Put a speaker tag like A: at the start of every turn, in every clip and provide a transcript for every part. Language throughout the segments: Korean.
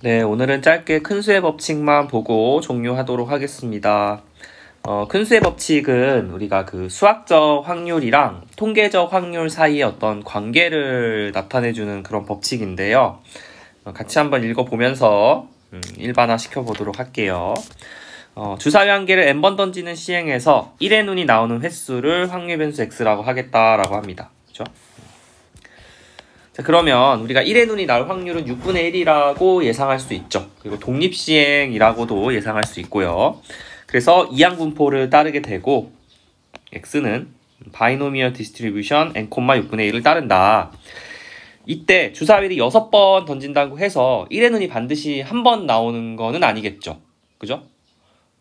A: 네, 오늘은 짧게 큰 수의 법칙만 보고 종료하도록 하겠습니다. 큰 수의 법칙은 우리가 그 수학적 확률이랑 통계적 확률 사이의 어떤 관계를 나타내주는 그런 법칙인데요. 같이 한번 읽어보면서 일반화 시켜보도록 할게요. 주사위 한 개를 n번 던지는 시행에서 1의 눈이 나오는 횟수를 확률 변수 x라고 하겠다라고 합니다. 그렇죠? 자, 그러면 우리가 1의 눈이 나올 확률은 6분의 1이라고 예상할 수 있죠. 그리고 독립시행이라고도 예상할 수 있고요. 그래서 이항분포를 따르게 되고 x는 바이노미얼 디스트리뷰션 n, 6분의 1을 따른다. 이때 주사위를 6번 던진다고 해서 1의 눈이 반드시 한 번 나오는 거는 아니겠죠. 그죠?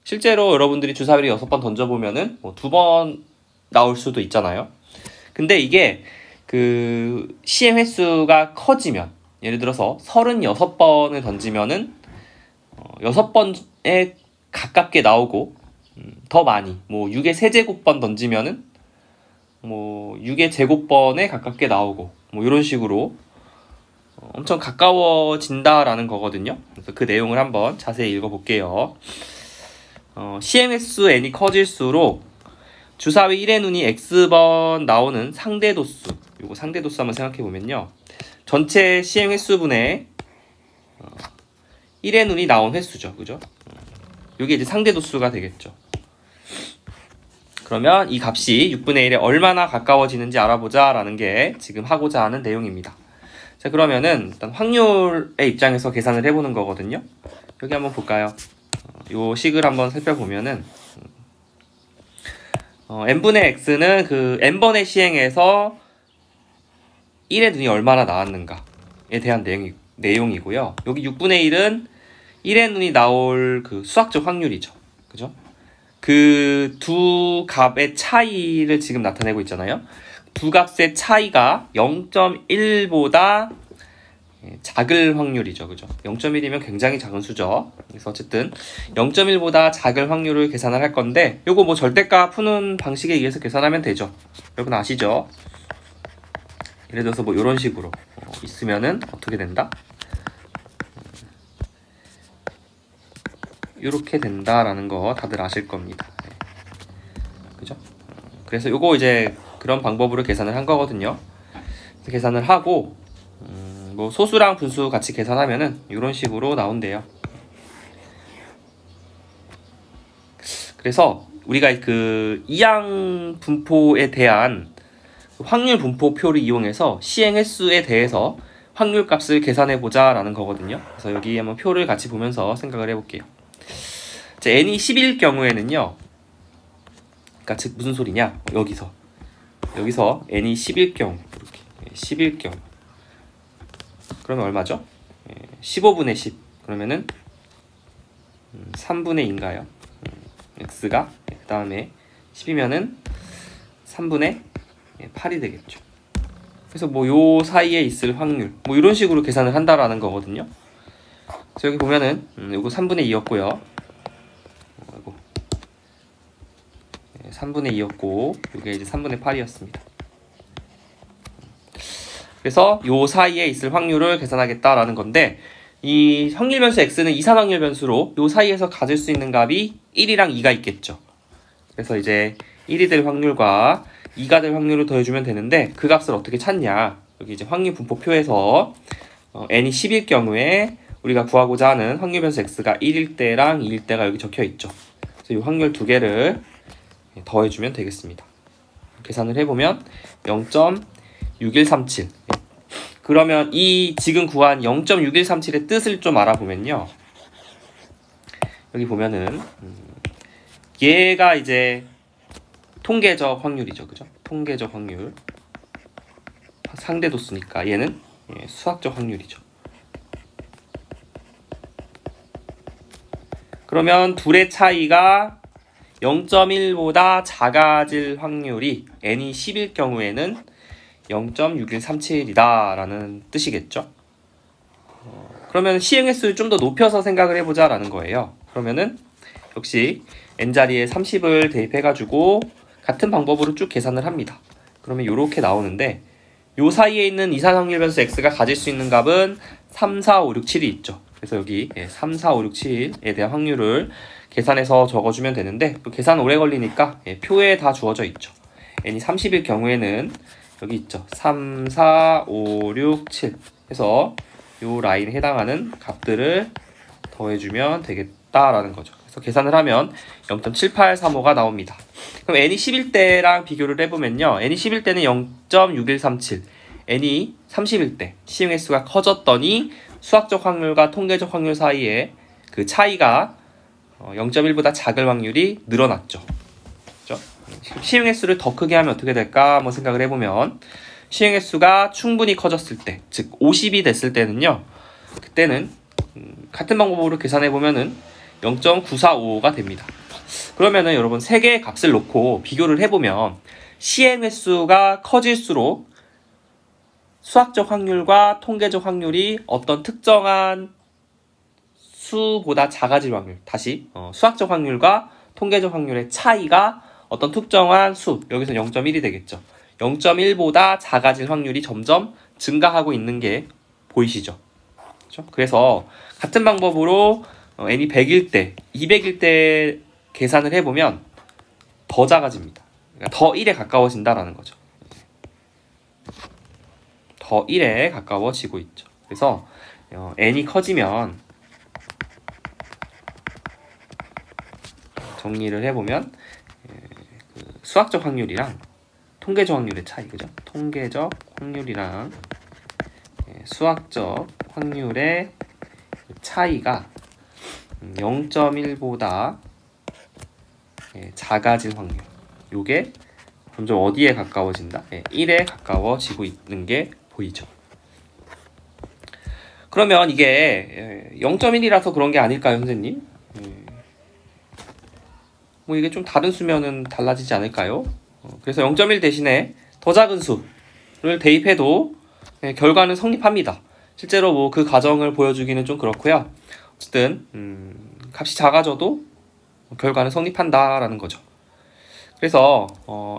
A: 실제로 여러분들이 주사위를 6번 던져보면은 뭐 2번 나올 수도 있잖아요. 근데 이게 그 시행 횟수가 커지면, 예를 들어서 36번을 던지면은 6번에 가깝게 나오고, 더 많이 뭐 6의 세제곱번 던지면은 뭐 6의 제곱번에 가깝게 나오고, 뭐 이런 식으로 엄청 가까워진다라는 거거든요. 그래서 그 내용을 한번 자세히 읽어볼게요. 시행 횟수 n이 커질수록 주사위 1의 눈이 x번 나오는 상대도수, 요거 상대도수 한번 생각해보면요, 전체 시행 횟수분의 1의 눈이 나온 횟수죠. 그죠? 요게 이제 상대도수가 되겠죠. 그러면 이 값이 6분의 1에 얼마나 가까워지는지 알아보자 라는 게 지금 하고자 하는 내용입니다. 자, 그러면은 일단 확률의 입장에서 계산을 해보는 거거든요. 여기 한번 볼까요? 요 식을 한번 살펴보면은 n분의 x는 그 n번의 시행에서 1의 눈이 얼마나 나왔는가에 대한 내용이고요. 여기 6분의 1은 1의 눈이 나올 그 수학적 확률이죠. 그죠? 그 두 값의 차이를 지금 나타내고 있잖아요. 두 값의 차이가 0.1보다 작을 확률이죠. 그죠? 0.1이면 굉장히 작은 수죠. 그래서 어쨌든 0.1보다 작을 확률을 계산을 할 건데, 요거 뭐 절대값 푸는 방식에 의해서 계산하면 되죠. 여러분 아시죠? 예를 들어서 뭐 이런 식으로 있으면은 어떻게 된다? 이렇게 된다라는 거 다들 아실 겁니다. 그죠? 그래서 요거 이제 그런 방법으로 계산을 한 거거든요. 계산을 하고 뭐 소수랑 분수 같이 계산하면은 이런 식으로 나온대요. 그래서 우리가 그 이항 분포에 대한 확률 분포표를 이용해서 시행 횟수에 대해서 확률 값을 계산해 보자 라는 거거든요. 그래서 여기 한번 표를 같이 보면서 생각을 해볼게요. 자, n이 10일 경우에는요, 그러니까 즉 무슨 소리냐, 여기서 n이 10일 경우, 이렇게 10일 경우 그러면 얼마죠? 15분의 10 그러면은 3분의 2인가요? x가 그 다음에 10이면은 3분의 8이 되겠죠. 그래서 뭐 요 사이에 있을 확률 뭐 이런 식으로 계산을 한다라는 거거든요. 그래서 여기 보면은 요거 3분의 2였고요. 3분의 2였고 이게 이제 3분의 8이었습니다. 그래서 요 사이에 있을 확률을 계산하겠다라는 건데, 이 확률 변수 x는 이산 확률 변수로 요 사이에서 가질 수 있는 값이 1이랑 2가 있겠죠. 그래서 이제 1이 될 확률과 2가 될 확률을 더해주면 되는데, 그 값을 어떻게 찾냐, 여기 이제 확률 분포표에서 n이 10일 경우에 우리가 구하고자 하는 확률 변수 x가 1일 때랑 2일 때가 여기 적혀 있죠. 그래서 이 확률 두 개를 더해주면 되겠습니다. 계산을 해보면 0.6137. 그러면 이 지금 구한 0.6137의 뜻을 좀 알아보면요, 여기 보면은 얘가 이제 통계적 확률이죠. 그죠? 통계적 확률. 상대도수니까 얘는 수학적 확률이죠. 그러면 둘의 차이가 0.1보다 작아질 확률이 n이 10일 경우에는 0.6137이다 라는 뜻이겠죠. 그러면 시행 횟수를 좀 더 높여서 생각을 해보자 라는 거예요. 그러면은 역시 n자리에 30을 대입해가지고 같은 방법으로 쭉 계산을 합니다. 그러면 이렇게 나오는데, 요 사이에 있는 이산 확률 변수 x가 가질 수 있는 값은 3, 4, 5, 6, 7이 있죠. 그래서 여기 3, 4, 5, 6, 7에 대한 확률을 계산해서 적어주면 되는데 또 계산 오래 걸리니까 표에 다 주어져 있죠. n이 30일 경우에는 여기 있죠. 3, 4, 5, 6, 7 해서 이 라인에 해당하는 값들을 더해주면 되겠다라는 거죠. 그래서 계산을 하면 0.7835가 나옵니다. 그럼 n이 11대랑 비교를 해보면요. n이 11대는 0.6137, n이 30일 때 시행횟수가 커졌더니 수학적 확률과 통계적 확률 사이에 그 차이가 0.1보다 작을 확률이 늘어났죠. 그렇죠? 시행횟수를 더 크게 하면 어떻게 될까 한번 생각을 해보면 시행횟수가 충분히 커졌을 때, 즉 50이 됐을 때는요. 그때는 같은 방법으로 계산해보면은 0.9455가 됩니다. 그러면은 여러분 세 개의 값을 놓고 비교를 해보면 시행횟수가 커질수록 수학적 확률과 통계적 확률이 어떤 특정한 수보다 작아질 확률, 다시 수학적 확률과 통계적 확률의 차이가 어떤 특정한 수, 여기서 0.1이 되겠죠. 0.1보다 작아질 확률이 점점 증가하고 있는 게 보이시죠? 그렇죠? 그래서 같은 방법으로 n이 100일 때, 200일 때 계산을 해보면 더 작아집니다. 그러니까 더 1에 가까워진다라는 거죠. 더 1에 가까워지고 있죠. 그래서 n이 커지면 정리를 해보면 수학적 확률이랑 통계적 확률의 차이, 그죠? 통계적 확률이랑 수학적 확률의 차이가 0.1보다 작아진 확률, 요게 점점 어디에 가까워진다? 1에 가까워지고 있는 게 보이죠. 그러면 이게 0.1이라서 그런 게 아닐까요, 선생님? 뭐 이게 좀 다른 수면은 달라지지 않을까요? 그래서 0.1 대신에 더 작은 수를 대입해도 결과는 성립합니다. 실제로 뭐 그 가정을 보여주기는 좀 그렇고요. 어쨌든 값이 작아져도 결과는 성립한다라는 거죠. 그래서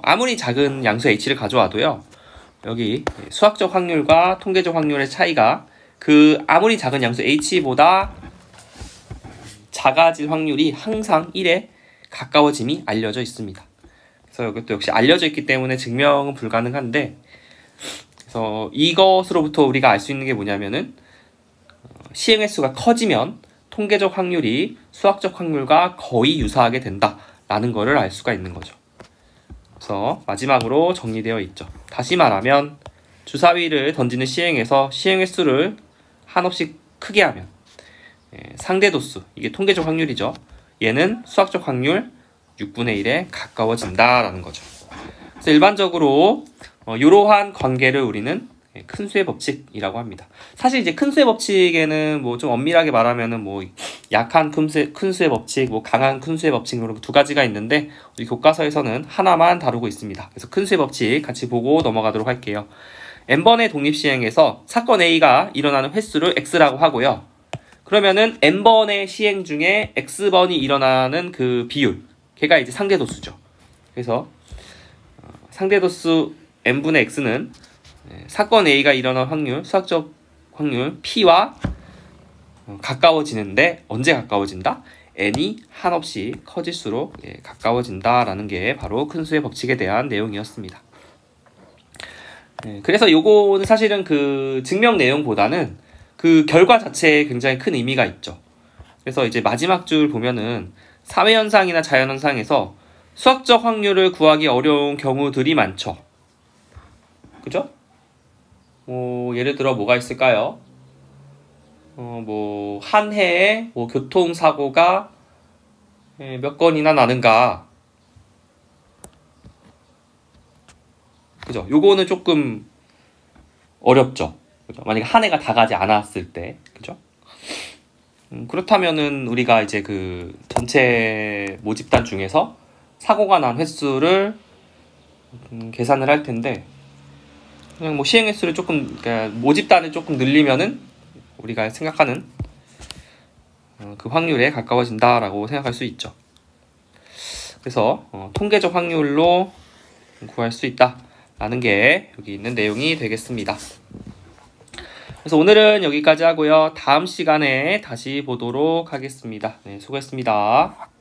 A: 아무리 작은 양수 h를 가져와도요. 여기 수학적 확률과 통계적 확률의 차이가 그 아무리 작은 양수 h보다 작아질 확률이 항상 1에 가까워짐이 알려져 있습니다. 그래서 이것도 역시 알려져 있기 때문에 증명은 불가능한데, 그래서 이것으로부터 우리가 알 수 있는 게 뭐냐면은 시행횟수가 커지면 통계적 확률이 수학적 확률과 거의 유사하게 된다라는 것을 알 수가 있는 거죠. 그래서 마지막으로 정리되어 있죠. 다시 말하면 주사위를 던지는 시행에서 시행횟수를 한없이 크게 하면 상대도수, 이게 통계적 확률이죠. 얘는 수학적 확률 6분의 1에 가까워진다라는 거죠. 그래서 일반적으로 이러한 관계를 우리는 큰 수의 법칙이라고 합니다. 사실 이제 큰 수의 법칙에는 뭐 좀 엄밀하게 말하면은 뭐 약한 큰 수의 법칙, 뭐 강한 큰 수의 법칙, 이런 두 가지가 있는데 우리 교과서에서는 하나만 다루고 있습니다. 그래서 큰 수의 법칙 같이 보고 넘어가도록 할게요. n번의 독립시행에서 사건 A가 일어나는 횟수를 x라고 하고요. 그러면은 n번의 시행 중에 x번이 일어나는 그 비율, 걔가 이제 상대도수죠. 그래서 상대도수 n분의 x는 사건 A가 일어날 확률, 수학적 확률 P와 가까워지는데 언제 가까워진다? n이 한없이 커질수록 가까워진다라는 게 바로 큰 수의 법칙에 대한 내용이었습니다. 그래서 요거는 사실은 그 증명 내용보다는 그 결과 자체에 굉장히 큰 의미가 있죠. 그래서 이제 마지막 줄 보면은 사회현상이나 자연현상에서 수학적 확률을 구하기 어려운 경우들이 많죠. 그죠? 예를 들어 뭐가 있을까요? 뭐 한 해에 뭐 교통사고가 몇 건이나 나는가. 그죠? 요거는 조금 어렵죠. 그죠? 만약에 한 해가 다 가지 않았을 때, 그죠? 그렇다면은 우리가 이제 그 전체 모집단 중에서 사고가 난 횟수를 계산을 할 텐데, 그냥 뭐 시행 횟수를 조금, 그러니까 모집단을 조금 늘리면은 우리가 생각하는 그 확률에 가까워진다라고 생각할 수 있죠. 그래서 통계적 확률로 구할 수 있다라는 게 여기 있는 내용이 되겠습니다. 그래서 오늘은 여기까지 하고요. 다음 시간에 다시 보도록 하겠습니다. 네, 수고했습니다.